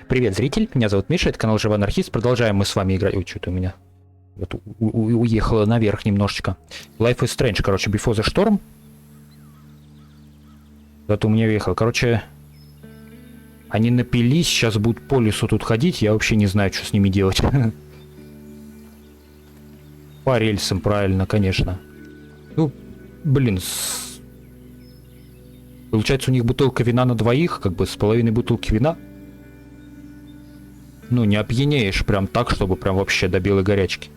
Привет, зритель, меня зовут Миша, это канал Живой, Анархист. Продолжаем мы с вами играть. Ой, что-то у меня вот уехало наверх немножечко. Life is Strange, короче, Before the Storm. Это у меня уехало. Короче, они напились, сейчас будут по лесу тут ходить, я вообще не знаю, что с ними делать. По рельсам, правильно, конечно. Ну, блин, получается, у них бутылка вина на двоих, как бы с половиной бутылки вина. Ну, не опьянеешь прям так, чтобы прям вообще до белой горячки.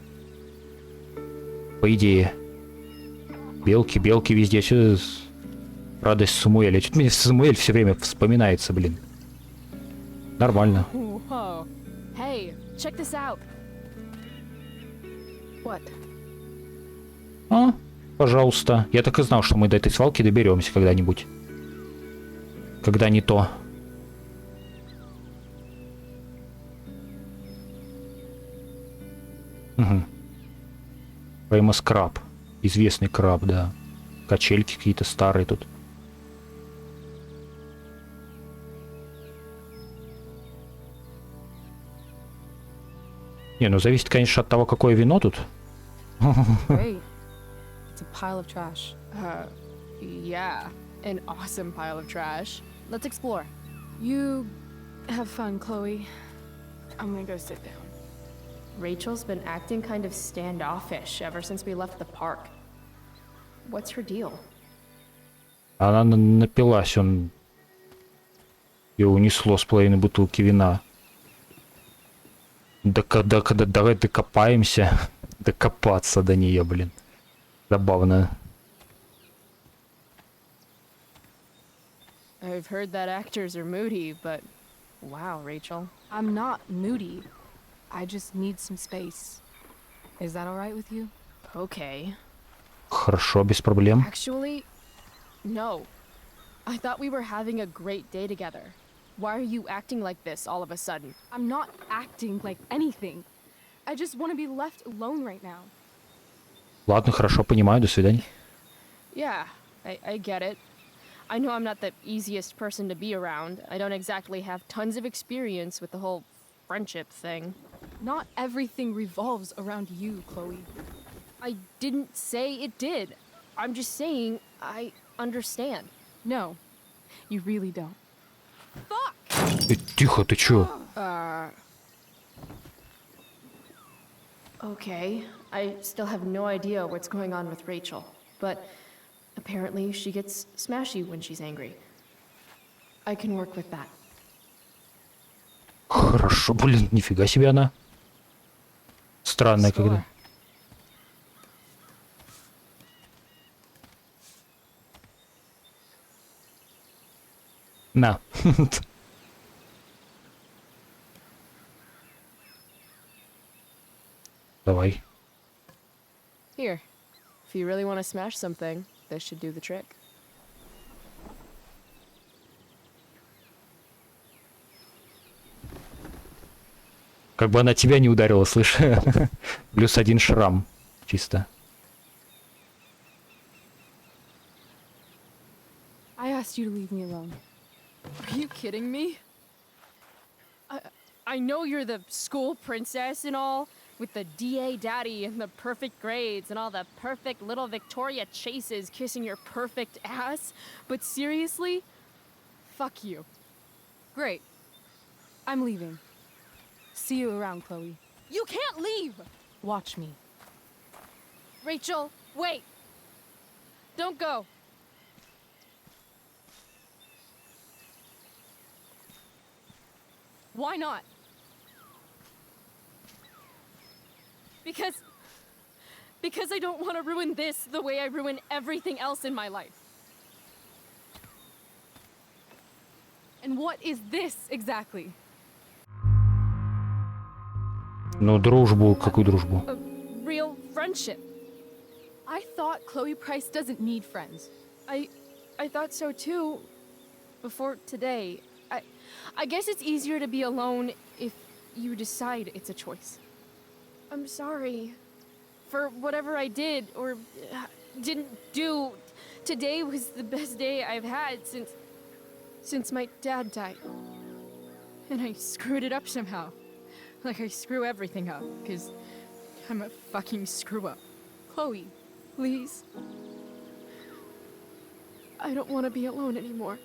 По идее. Белки везде. Все радость Самуэля. Чуть мне Самуэль все время вспоминается, блин. Нормально. Hey, check this out. What? А, пожалуйста. Я так и знал, что мы до этой свалки доберемся когда-нибудь. Когда не то. Угу. Famous краб. Известный краб, да. Качельки какие-то старые тут. Не, ну зависит, конечно, от того, какое вино тут. Great. It's a pile of trash. Yeah, an awesome pile of trash. Let's explore. You have fun, Chloe. I'm gonna go sit down. Rachel's been acting kind of standoffish ever since we left the park. What's her deal? Она напилась, ее унесло с половиной бутылки вина. Давай докопаемся. Докопаться до нее, блин. Забавно. I've heard that actors are moody, but wow, Rachel. I'm not moody. I just need some space. Is that all right with you? Okay. Хорошо, без проблем. Actually, no. I thought we were having a great day together. Why are you acting like this all of a sudden? I'm not acting like anything. I just want to be left alone right now. Ладно, хорошо, понимаю, до свидания. Yeah, I get it. I know I'm not the easiest person to be around. I don't exactly have tons of experience with the whole friendship thing. Not everything revolves around you, Chloe. I didn't say it did. I'm just saying I understand. No, you really don't. Fuck! Тихо, ты чё? Okay, I still have no idea what's going on with Rachel, but apparently she gets smashy when she's angry. I can work with that. Хорошо, блин, нифига себе она. Странная когда. На. Давай. Here, if you really want to smash something, this should do the trick. Как бы она тебя не ударила, слышь. Плюс один шрам. Чисто. I asked you to leave me alone. Are you kidding me? I know you're the school princess and all, with the DA daddy and the perfect grades and all the perfect little Victoria chases kissing your perfect ass, but seriously? Fuck you. Great. I'm leaving. See you around, Chloe. You can't leave! Watch me. Rachel, wait! Don't go! Why not? Because I don't want to ruin this the way I ruin everything else in my life. And what is this exactly? Ну, дружбу, какую дружбу? A real friendship. I thought Chloe Price doesn't need friends. I thought so too before today. I guess it's easier to be alone if you decide it's a choice. I'm sorry for whatever I did or didn't do. Today was the best day I've had since my dad died. And I screwed it up somehow. Like I screw everything up, because I'm a fucking screw up. Chloe, please. I don't want to be alone anymore.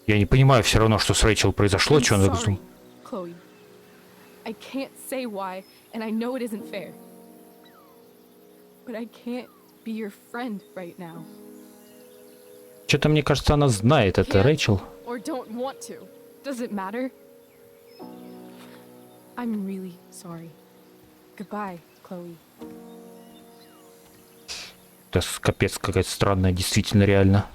Я не понимаю все равно, что с Рэйчел произошло, что она... Sorry, Chloe. I can't say why, and I know it isn't fair. But I can't be your friend right now. Что-то мне кажется, она знает это, Рэйчел. Or don't want to. Does it matter? I'm really sorry. Goodbye, Chloe. Это капец какая-то странная, действительно, реально.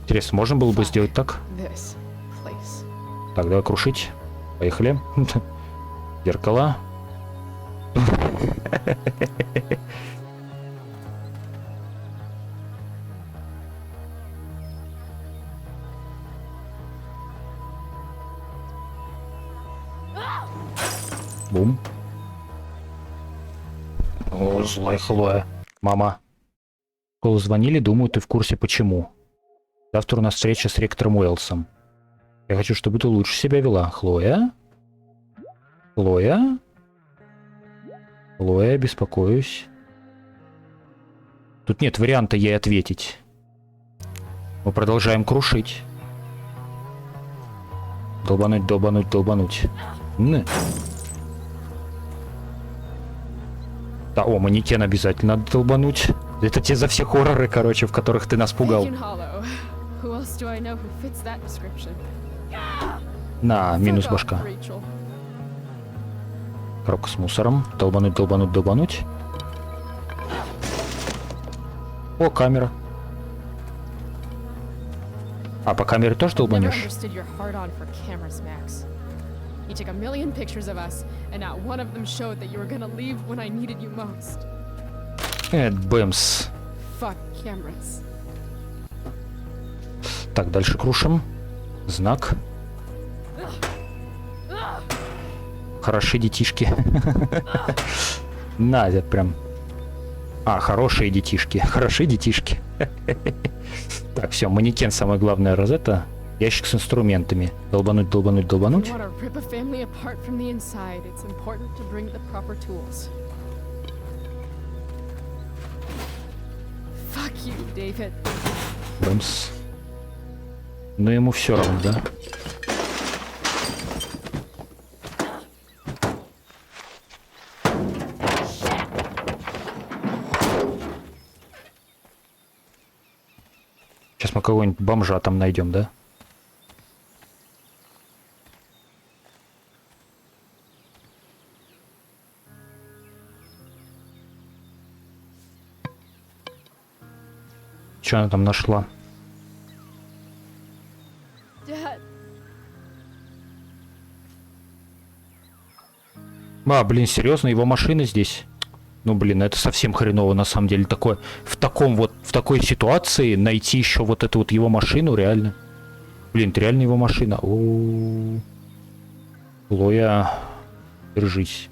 Интересно, можно было бы сделать так? This place. Так, давай крушить. Поехали. Зеркала. Бум. О, злая Хлоя. Мама. В школу звонили, думаю, ты в курсе почему. Завтра у нас встреча с ректором Уэллсом. Я хочу, чтобы ты лучше себя вела. Хлоя? Хлоя? Хлоя, беспокоюсь. Тут нет варианта ей ответить. Мы продолжаем крушить. Долбануть, долбануть, долбануть. Да, о, манекен обязательно надо долбануть. Это те за все хорроры, короче, в которых ты нас пугал. На, минус башка. Коробка с мусором. Долбануть, долбануть, долбануть. О, камера. А, по камере тоже долбанешь? Бэмс. Так, дальше крушим. Знак. Хорошие детишки. Надя прям. А, хорошие детишки. Хорошие детишки. Так, все, манекен, самое главное, розетта. Ящик с инструментами. Долбануть, долбануть, долбануть. Бэмс. Но ему все равно, да? Сейчас мы кого-нибудь бомжа там найдем, да? Что она там нашла? А, блин, серьезно, его машина здесь? Ну, блин, это совсем хреново, на самом деле. Такое, в такой ситуации найти еще вот эту вот его машину, реально. Блин, это реально его машина. О-о-о. Хлоя, держись.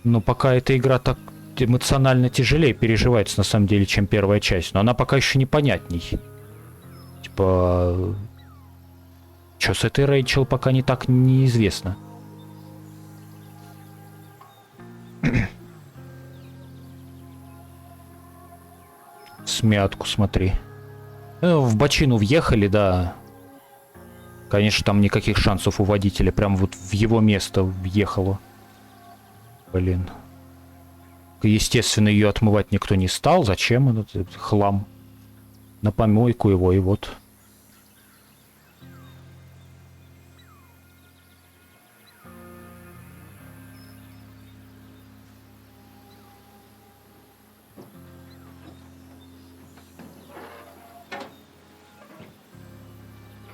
Но пока эта игра так эмоционально тяжелее переживается, на самом деле, чем первая часть. Но она пока еще непонятней. Типа... Что с этой Рэйчел пока не так неизвестно. Смятку, смотри. В бочину въехали, да. Конечно, там никаких шансов у водителя. Прям вот в его место въехало. Блин. Естественно, ее отмывать никто не стал. Зачем этот хлам? На помойку его, и вот.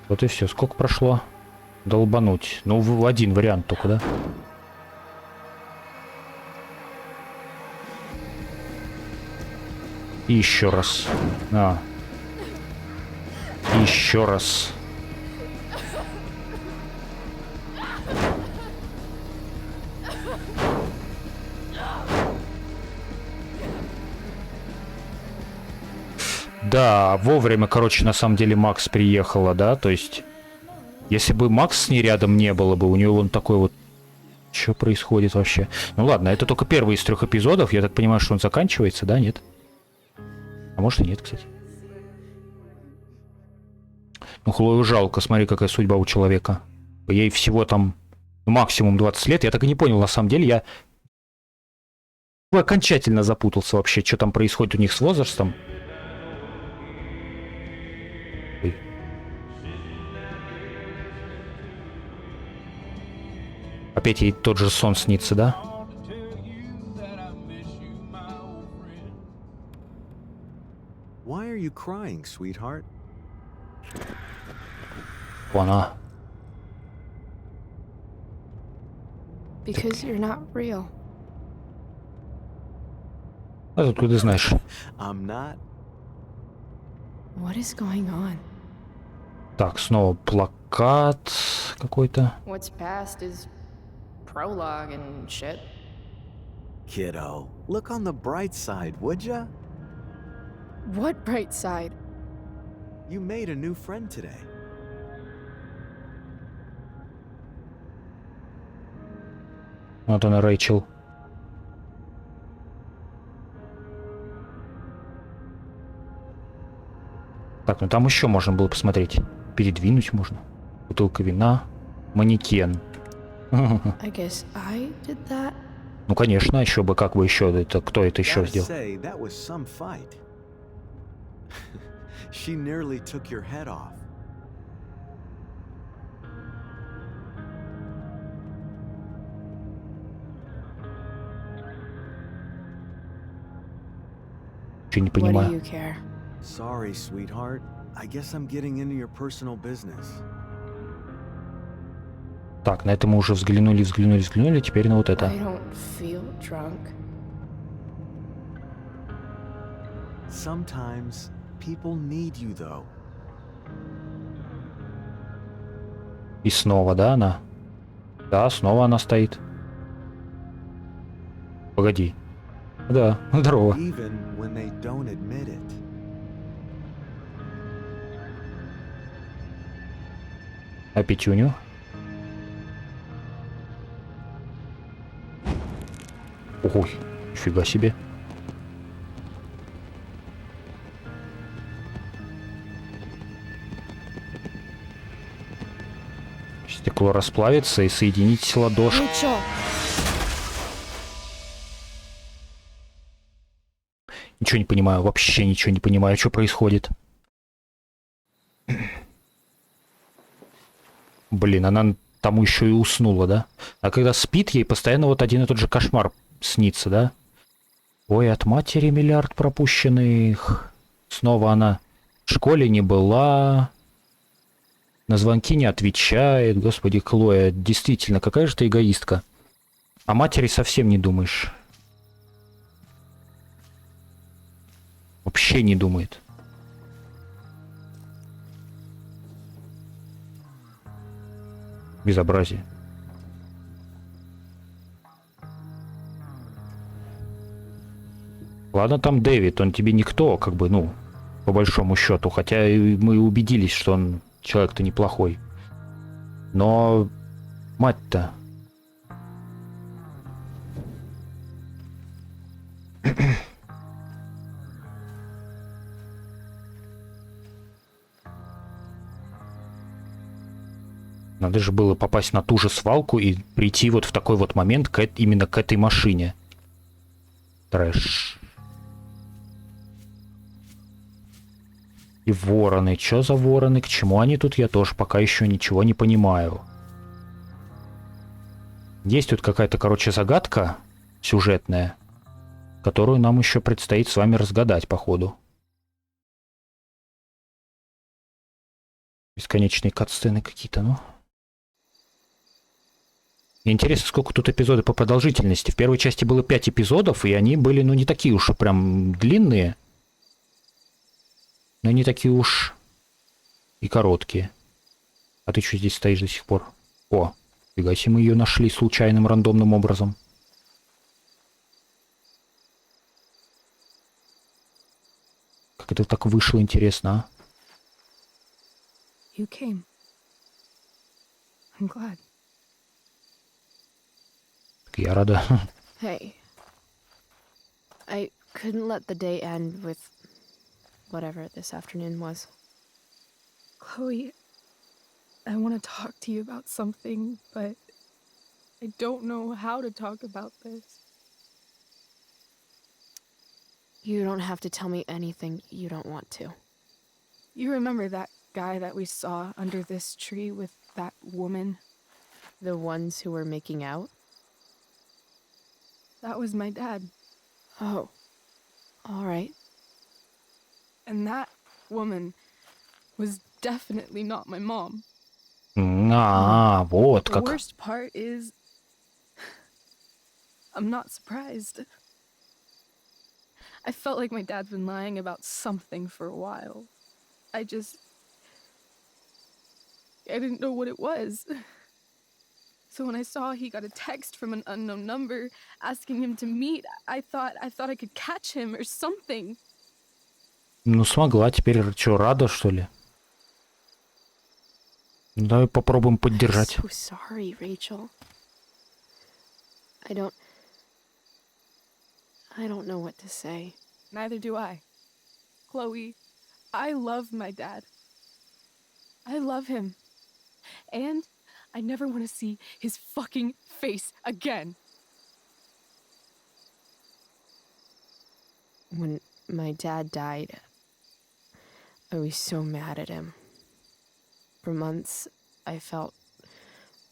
Вот и все. Сколько прошло? долбануть. Ну, один вариант только, да? И еще раз. И еще раз. Да, вовремя, короче, на самом деле Макс приехала, да, то есть, если бы Макс с ней рядом не было бы, у нее вон такой вот... Что происходит вообще? Ну ладно, это только первый из 3 эпизодов, я так понимаю, что он заканчивается, да, нет? А может и нет, кстати. Ну, Хлою жалко, смотри, какая судьба у человека. Ей всего там максимум 20 лет, я так и не понял, на самом деле, я окончательно запутался вообще, что там происходит у них с возрастом. Опять ей тот же сон снится, да? Why are you crying, sweetheart? Она. Because you're not real. А тут ты знаешь. I'm not. What is going on? Так, снова плакат какой-то. What's past is prologue and shit. Kiddo, look on the bright side, would ya? What bright side? You made a new friend today. Вот она, Рэйчел. Так, ну там еще можно было посмотреть. Передвинуть можно. Бутылка вина. Манекен. I guess I did that. Ну, конечно, еще бы, как бы еще, это кто это еще Gotta сделал? say, that was some fight. She nearly took your head off. Ничего не What do понимаю. you care? Sorry, sweetheart. I guess I'm getting into your personal business. Так, на это мы уже взглянули, теперь на вот это. I don't feel drunk. Sometimes people need you, though. И снова, да, она? Да, снова она стоит. Погоди. Да, здорово. Even when they don't admit it. А Петюню? Ой, нифига себе. Стекло расплавится и соединить ладошь. Rachel! Ничего не понимаю, вообще ничего не понимаю, что происходит. Блин, она тому еще и уснула, да? А когда спит, ей постоянно вот один и тот же кошмар снится, да? Ой, от матери миллиард пропущенных. Снова она в школе не была. На звонки не отвечает. Господи, Хлоя, действительно, какая же ты эгоистка. О матери совсем не думаешь. Вообще не думает. Безобразие. Ладно, там Дэвид, он тебе никто, как бы, ну, по большому счету. Хотя и мы убедились, что он человек-то неплохой. Но мать-то... Надо же было попасть на ту же свалку и прийти вот в такой вот момент именно к этой машине. Трэш. И вороны. Чё за вороны? К чему они тут? Я тоже пока еще ничего не понимаю. Есть тут какая-то, короче, загадка сюжетная, которую нам еще предстоит с вами разгадать, походу. Бесконечные катсцены какие-то, ну... Мне интересно, сколько тут эпизодов по продолжительности. В первой части было 5 эпизодов, и они были, ну, не такие уж прям длинные, но не такие уж и короткие. А ты что здесь стоишь до сих пор? О, фига себе, мы ее нашли случайным, рандомным образом. Как это так вышло, интересно, а? You came. I'm glad. Так я рада. Hey. I couldn't let the day end with whatever this afternoon was. Chloe, I want to talk to you about something, but I don't know how to talk about this. You don't have to tell me anything you don't want to. You remember that guy that we saw under this tree with that woman? The ones who were making out? That was my dad. Oh. All right. And that woman was definitely not my mom. А, вот The как. worst part is, I'm not surprised. I felt like my dad's been lying about something for a while. I didn't know what it was. So when I saw he got a text from an unknown number asking him to meet, I thought I could catch him or something. Ну, смогла. Теперь что, рада, что ли? Ну, давай попробуем поддержать. I'm so sorry, Rachel. I don't know what to say. Neither do I. Chloe, I love my dad. I love him. And I never want to see his fucking face again. When my dad died, I was so mad at him. For months, I felt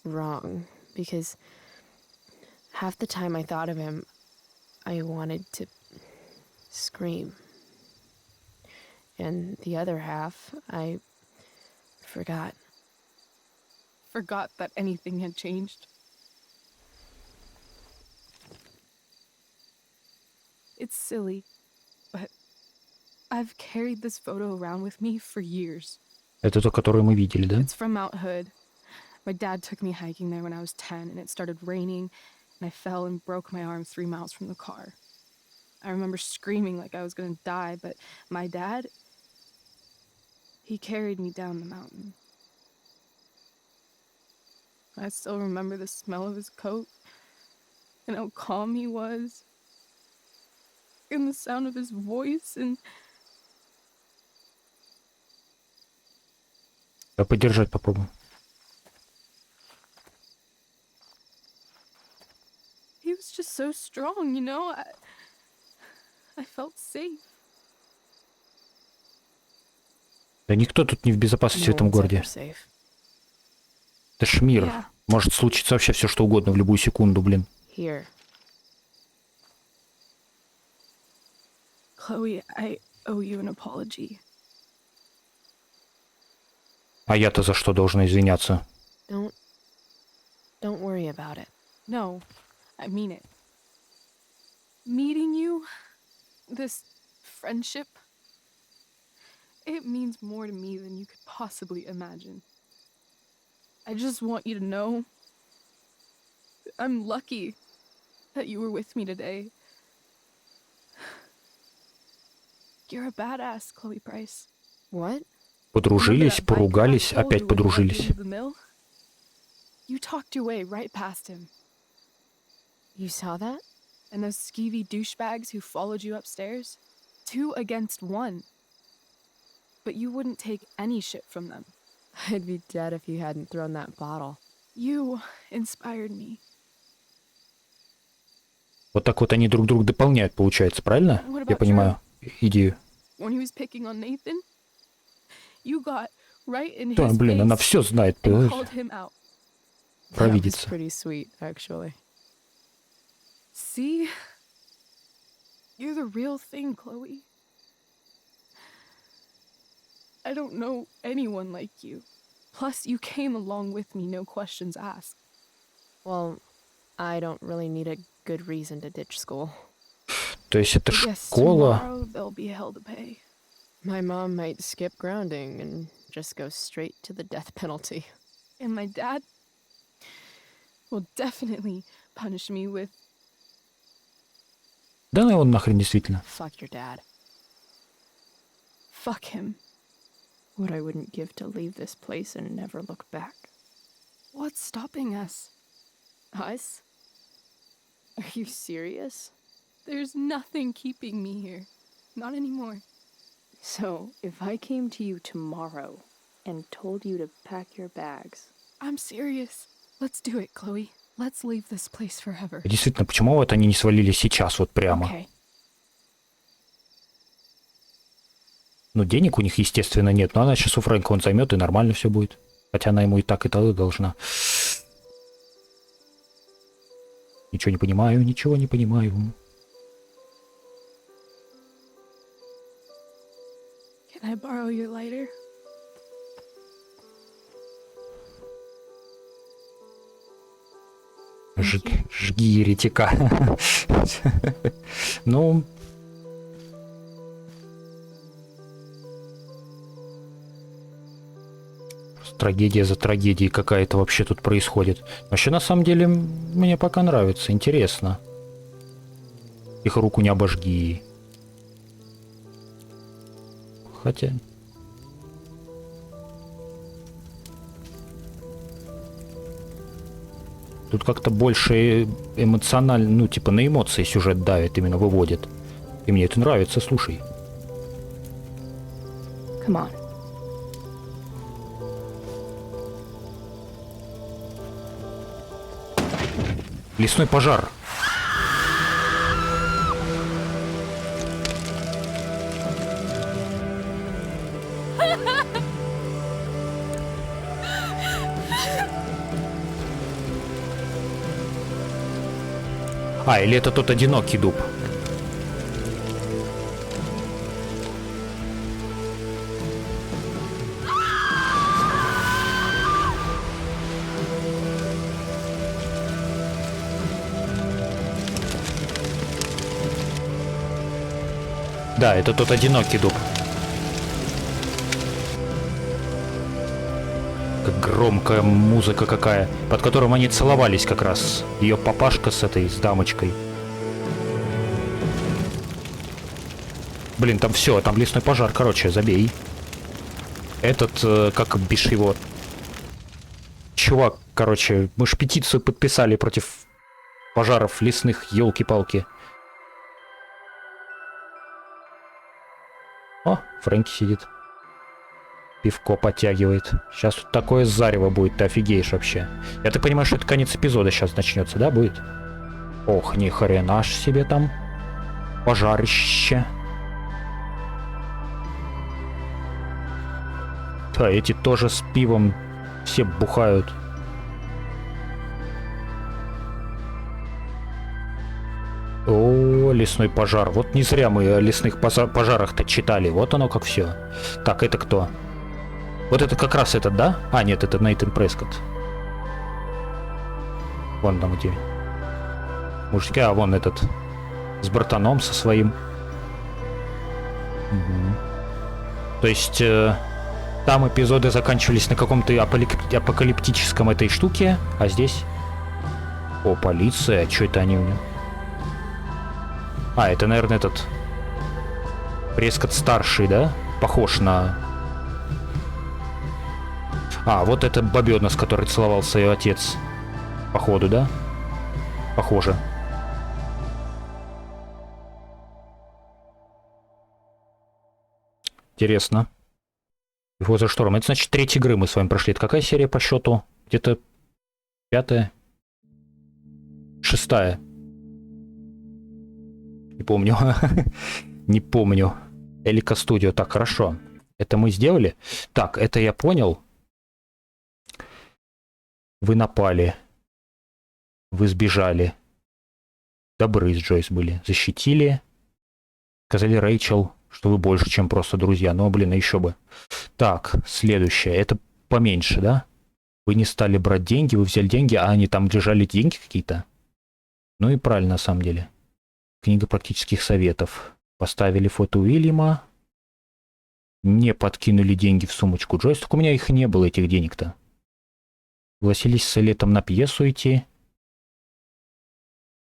wrong because half the time I thought of him, I wanted to scream. And the other half, I forgot. Forgot that anything had changed. It's silly, but I've carried this photo around with me for years. Это то, которое мы видели, да? It's from Mount Hood. My dad took me hiking there when I was 10, and it started raining, and I fell and broke my arm 3 miles from the car. I remember screaming like I was gonna die, but my dad, he carried me down the mountain. I still remember the smell of his coat, and how calm he was, and the sound of his voice, and Да, поддержать попробуем. he was just so strong, you know? I felt safe. Да никто тут не в безопасности в No этом one's городе. ever safe. Это ж мир. Yeah. Может случиться вообще все, что угодно в любую секунду, блин. Here. Chloe, I owe you an apology. А я-то за что должна извиняться? Don't worry about it. No, I mean it. Meeting you, this friendship, it means more to me than you could possibly imagine. I just want you to know I'm lucky that you were with me today. You're a badass, Chloe Price. What? Подружились, поругались, опять подружились. You talked your way right past him. You saw that? And those skeevy douchebags who followed you upstairs? 2 against 1. But you wouldn't take any shit from them. I'd be dead if you hadn't thrown that bottle. You inspired me. Вот так вот они друг друга дополняют, получается, правильно? What Я about понимаю идею. When he was picking on Nathan, you got right in Да, his блин, она face все знает. and called him out. That was Провидица. pretty sweet, actually. See? You're the real thing, Chloe. I don't know anyone like you. Plus, you came along with me, no questions asked. Well, I don't really need a good reason to ditch school. То есть это I guess школа. tomorrow there'll be hell to pay. My mom might skip grounding and just go straight to the death penalty. And my dad will definitely punish me with... Да ну его нахрен действительно. Fuck your dad. Fuck him. What I wouldn't give to leave this place and never look back. What's stopping us? Us? Are you serious? There's nothing keeping me here. Not anymore. So, if I came to you tomorrow and told you to pack your bags... I'm serious. Let's do it, Chloe. Let's leave this place forever. Действительно, почему вот они не свалили сейчас вот прямо? Okay. Ну, денег у них, естественно, нет. Но она сейчас у Фрэнка он займет, и нормально все будет. Хотя она ему и так должна. Ничего не понимаю, ничего не понимаю. Can I borrow your lighter? Жги еретика. Ну... Трагедия за трагедией какая-то вообще тут происходит. Вообще, на самом деле, мне пока нравится. Интересно. Их руку не обожги. Хотя... Тут как-то больше эмоционально, ну, типа на эмоции сюжет давит, именно выводит. И мне это нравится, слушай. Come on. Лесной пожар. А, или это тот одинокий дуб? Да, это тот одинокий дуб. Как громкая музыка какая, под которым они целовались как раз. Ее папашка с этой, с дамочкой. Блин, там все, там лесной пожар, короче, забей. Этот, как бишь его... Чувак, короче, мы ж петицию подписали против пожаров лесных, елки-палки. О, Фрэнки сидит. Пивко подтягивает. Сейчас тут такое зарево будет, ты офигеешь вообще. Я так понимаю, что это конец эпизода сейчас начнется, да, будет? Ох, ни хрена ж себе там. Пожарище. Да, эти тоже с пивом все бухают. О, лесной пожар. Вот не зря мы о лесных пожарах-то читали. Вот оно как все. Так, это кто? Вот это как раз этот, да? А, нет, это Нейтан Прескотт. Вон там где. Мужики, а вон этот. С братаном со своим. Угу. То есть... там эпизоды заканчивались на каком-то апокалиптическом этой штуке. А здесь... О, полиция. Что это они у него? А, это, наверное, этот... Прескотт старший, да? Похож на... А, вот это бабёна, с которой целовался ее отец. Походу, да? Похоже. Интересно. Его за штормом. Это значит, треть игры мы с вами прошли. Это какая серия по счету? Где-то 5-я? 6-я. Не помню. Не помню. Элика Студио. Так, хорошо. Это мы сделали. Так, это я понял. Вы напали. Вы сбежали. Добры с Джойс были. Защитили. Сказали Рэйчел, что вы больше, чем просто друзья. Ну, блин, еще бы. Так, следующее. Это поменьше, да? Вы не стали брать деньги, вы взяли деньги, а они там лежали деньги какие-то. Ну и правильно, на самом деле. Книга практических советов. Поставили фото Уильяма. Не подкинули деньги в сумочку Джойс. Так у меня их не было, этих денег-то. Согласились с летом на пьесу идти.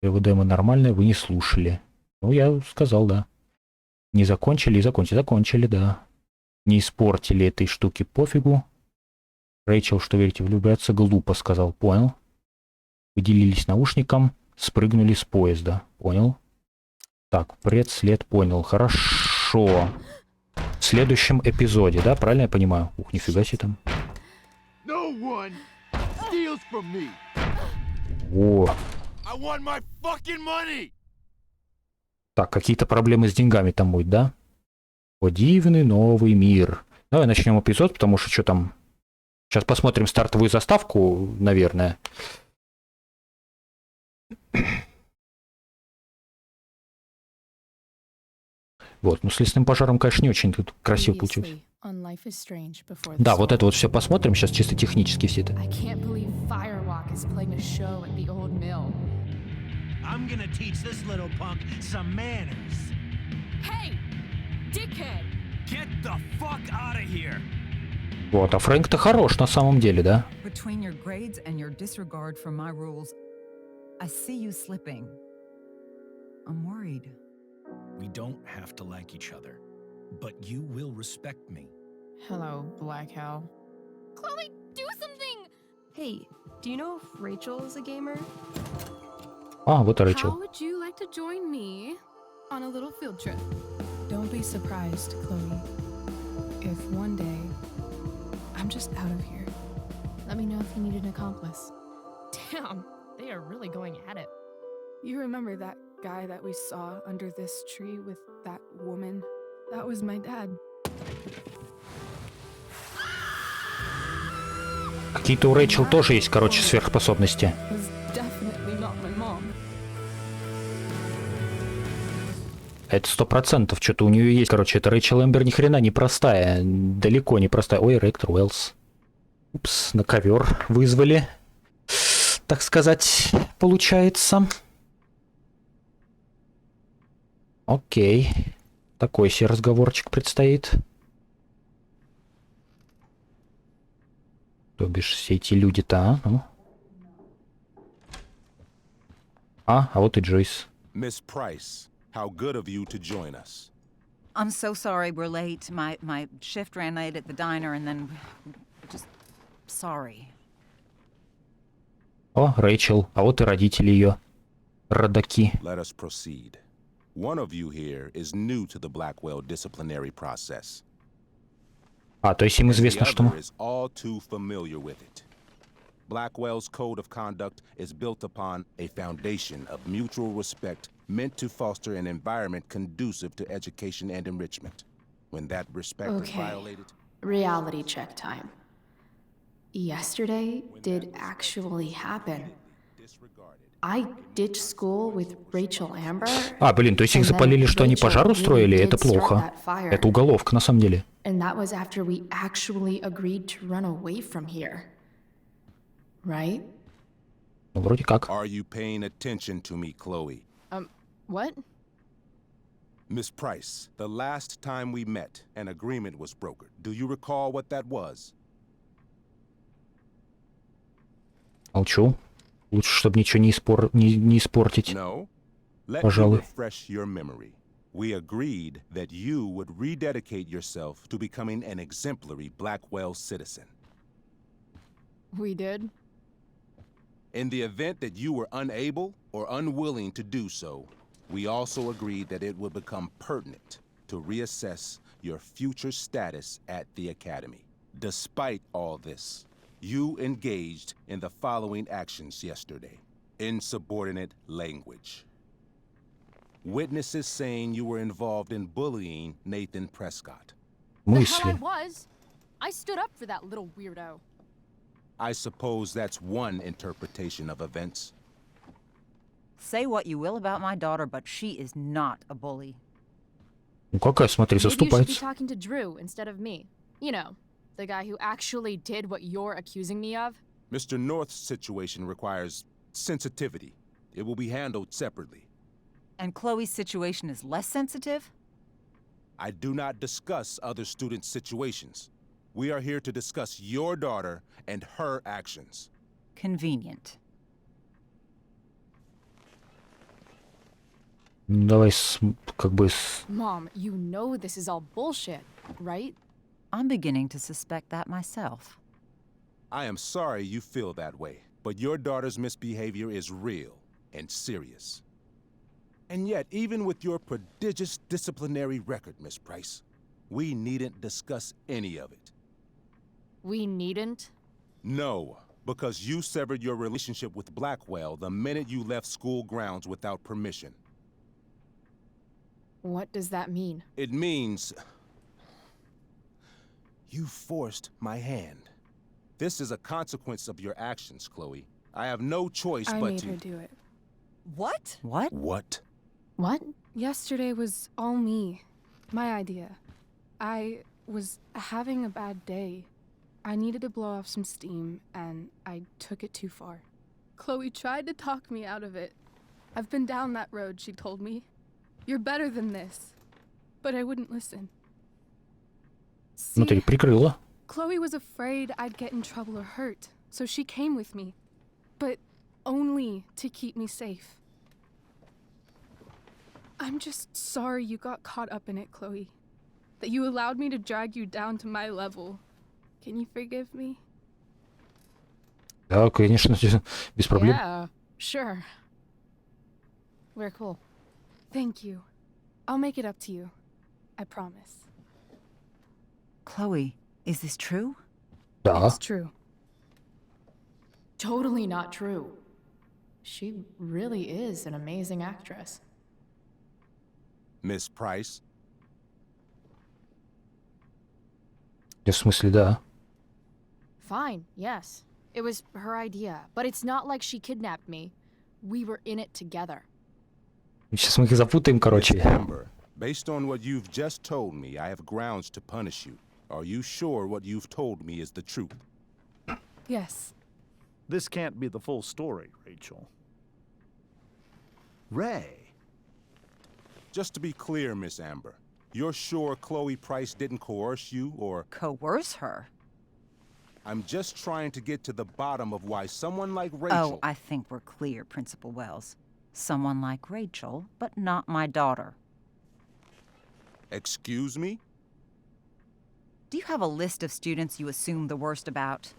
ПВД нормальное, вы не слушали. Ну, я сказал, да. Не закончили и закончили. Закончили, да. Не испортили этой штуки, пофигу. Рэйчел, что верите, влюбляться глупо, сказал. Понял. Выделились наушником, спрыгнули с поезда. Понял. Так, предслед, понял. Хорошо. В следующем эпизоде, да? Правильно я понимаю? Ух, нифига себе там. О. Так, какие-то проблемы с деньгами там будет, да? О, дивный новый мир. Давай начнем эпизод, потому что там... Сейчас посмотрим стартовую заставку, наверное. Вот, ну с лесным пожаром, конечно, не очень тут красиво получилось. Да, вот это вот все посмотрим, сейчас чисто технически все это. Вот, а Фрэнк-то хорош на самом деле, да? We don't have to like each other, but you will respect me. Hello, Black Hell. Chloe, do something! Hey, do you know if Rachel is a gamer? А, вот и How Рэйчел. would you like to join me on a little field trip? Don't be surprised, Chloe, if one day I'm just out of here. Let me know if you need an accomplice. Damn, they are really going at it. You remember that guy that we saw under this tree with that woman? That was my dad. Какие-то у Рэйчел тоже есть, короче, сверхспособности. Was definitely not my mom. Это 100%. Что-то у нее есть, короче, это Рэйчел Эмбер ни хрена не простая. Далеко не простая. Ой, Ректор Уэллс. Упс, на ковер вызвали. Так сказать, получается. Окей. Такой себе разговорчик предстоит. То бишь, все эти люди-то, а? Ну. А вот и Джойс. Miss Price, how good of you to join us. I'm so sorry we're late. My shift ran late at the diner and then just sorry. О, Рэйчел. А вот и родители ее. Родаки. Let us proceed. One of you here is new to the Blackwell disciplinary process. А, то есть им известно, The что... other is all too familiar with it. Blackwell's code of conduct is built upon a foundation of mutual respect meant to foster an environment conducive to education and enrichment. When that respect is Okay. violated... Reality check time. Yesterday did actually happen. I ditched school with Rachel Amber. А, блин, то есть их запалили, что они пожар устроили? Это плохо. Это уголовка, на самом деле. And that was after we actually agreed to run away from here. Right? Ну, вроде как. Are you paying attention to me, Chloe? What? Miss Price, the last time we met, an agreement was brokered. Do you recall what that was? Молчу. Лучше, чтобы ничего не испортить. No? Let me Пожалуй. refresh your memory. We agreed that you would rededicate yourself to becoming an exemplary Blackwell citizen. We did? In the event that you were unable or unwilling to do so, we also agreed that it would become pertinent to reassess your future status at the Academy. Despite all this, you engaged in the following actions yesterday. Insubordinate language. Witnesses saying you were involved in bullying Nathan Prescott. The hell I Мысли. was. I stood up for that little weirdo. I suppose that's one interpretation of events. Say what you will about my daughter, but she is not a bully. Ну какая, смотри, Maybe you should be заступается. talking to Drew instead of me. You know, the guy who actually did what you're accusing me of. Mr. North's situation requires sensitivity. It will be handled separately. And Chloe's situation is less sensitive? I do not discuss other students' situations. We are here to discuss your daughter and her actions. Convenient. Давай как бы Mom, you know this is all bullshit, right? I'm beginning to suspect that myself. I am sorry you feel that way, but your daughter's misbehavior is real and serious. And yet, even with your prodigious disciplinary record, Miss Price, we needn't discuss any of it. We needn't? No, because you severed your relationship with Blackwell the minute you left school grounds without permission. What does that mean? It means you forced my hand. This is a consequence of your actions, Chloe. I have no choice I but made to... her do it. What? What? What? What? Yesterday was all me. My idea. I was having a bad day. I needed to blow off some steam, and I took it too far. Chloe tried to talk me out of it. I've been down that road, she told me. You're better than this. But I wouldn't listen. Ну ты прикрыла. Chloe was afraid I'd get in trouble or hurt, so she came with me. But only to keep me safe. I'm just sorry you got caught up in it, Chloe. That you allowed me to drag you down to my level. Can you forgive me? Да, конечно, без проблем. Yeah, sure. We're cool. Thank you. I'll make it up to you. I promise. Chloe, is this true? Да. It's true. Totally not true. She really is an amazing actress. Miss Price? В смысле, да. Fine, yes. It was her idea, but it's not like she kidnapped me. We were in it together. Сейчас мы их запутаем, Miss короче. Amber, based on what you've just told me, I have grounds to punish you. Are you sure what you've told me is the truth? Yes. This can't be the full story, Rachel. Ray. Just to be clear, Miss Amber, you're sure Chloe Price didn't coerce you, or... Coerce her? I'm just trying to get to the bottom of why someone like Rachel... Oh, I think we're clear, Principal Wells. Someone like Rachel, but not my daughter. Excuse me? Do you have a list of students you assume the worst about?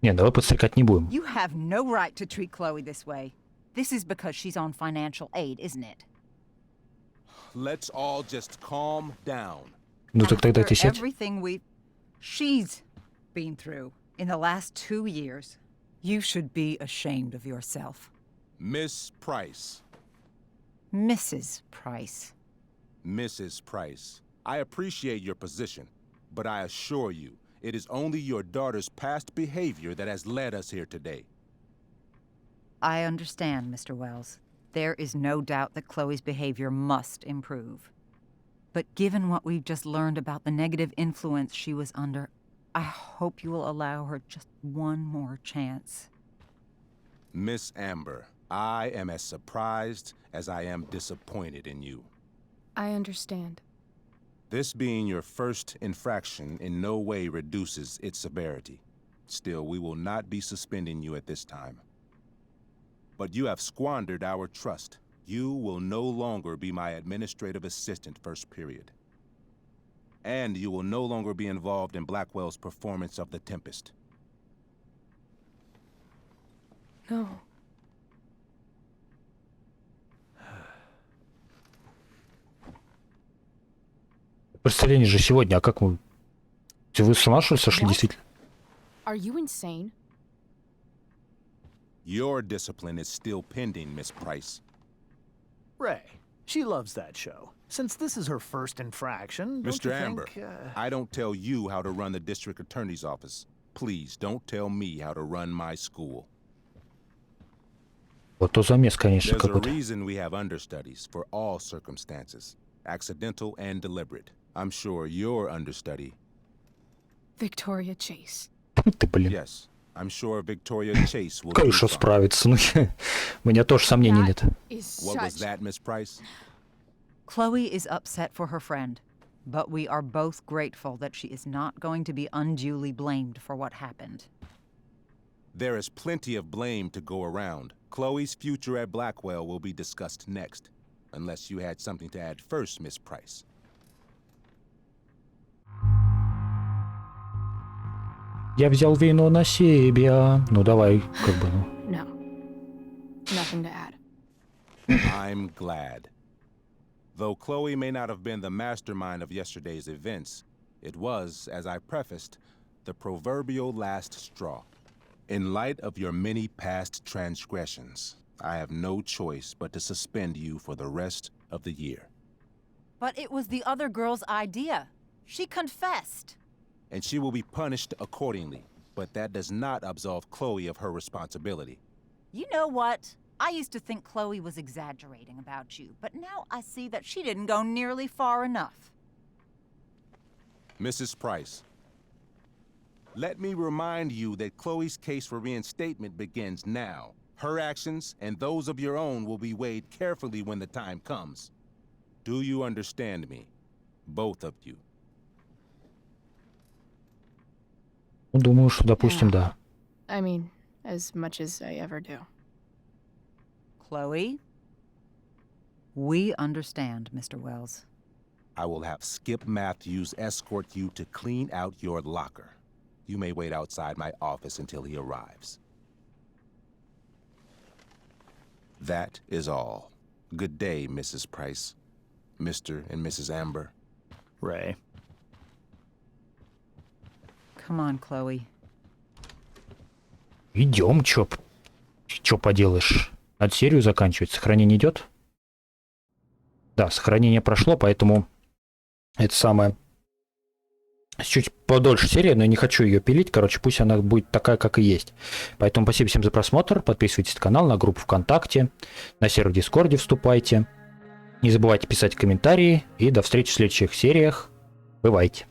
Не, давай подстрекать не будем. You have no right to treat Chloe this way. This is because she's on financial aid, isn't it? Let's all just calm down. Ну так тогда After ты сядь. everything she's been through in the last 2 years, you should be ashamed of yourself. Miss Price. Mrs. Price. Mrs. Price, I appreciate your position, but I assure you, it is only your daughter's past behavior that has led us here today. I understand, Mr. Wells. There is no doubt that Chloe's behavior must improve. But given what we've just learned about the negative influence she was under, I hope you will allow her just one more chance. Miss Amber, I am as surprised as I am disappointed in you. I understand. This being your first infraction in no way reduces its severity. Still, we will not be suspending you at this time. But you have squandered our trust. You will no longer be my administrative assistant first period. And you will no longer be involved in Blackwell's performance of The Tempest. No. Представление же сегодня, а как мы... Вы с ума что ли сошли, What? действительно? Are you insane? Your discipline is still pending, Miss Price. Ray. She loves that show. Since this is her first infraction, don't Mr. you Amber, think, I don't tell you how to run the district attorney's office. Please don't tell me how to run my school. Вот то замес, конечно, There's a какой-то. reason we have understudies for all circumstances, accidental and deliberate. I'm sure your understudy... Victoria Chase. Ты, блин. Yes, I'm sure Victoria Chase will do Конечно, fine. справится. Ну, у меня тоже сомнений нет. Is What was such that, Miss Price? Chloe is upset for her friend, but we are both grateful that she is not going to be unduly blamed for what happened. There is plenty of blame to go around. Chloe's future at Blackwell will be discussed next. Unless you had something to add first, Miss Price. Я взял вину на себя. Ну, давай, как бы, ну. No. Nothing to add. I'm glad. Though Chloe may not have been the mastermind of yesterday's events, it was, as I prefaced, the proverbial last straw. In light of your many past transgressions, I have no choice but to suspend you for the rest of the year. But it was the other girl's idea. She confessed. And she will be punished accordingly, but that does not absolve Chloe of her responsibility. You know what? I used to think Chloe was exaggerating about you, but now I see that she didn't go nearly far enough. Mrs. Price, let me remind you that Chloe's case for reinstatement begins now. Her actions and those of your own will be weighed carefully when the time comes. Do you understand me? Both of you. Ну, думаю, что, допустим, да. I mean, as much as I ever do. Chloe? We understand, Mr. Wells. I will have Skip Matthews escort you to clean out your locker. You may wait outside my office until he arrives. That is all. Good day, Mrs. Price. Mr. and Mrs. Amber. Ray. Come on, Chloe. Идем, чё поделаешь. Надо серию заканчивать. Сохранение идет? Да, сохранение прошло, поэтому это самое... Чуть подольше серия, но я не хочу ее пилить. Короче, пусть она будет такая, как и есть. Поэтому спасибо всем за просмотр. Подписывайтесь на канал, на группу ВКонтакте. На сервер в Дискорде вступайте. Не забывайте писать комментарии. И до встречи в следующих сериях. Бывайте.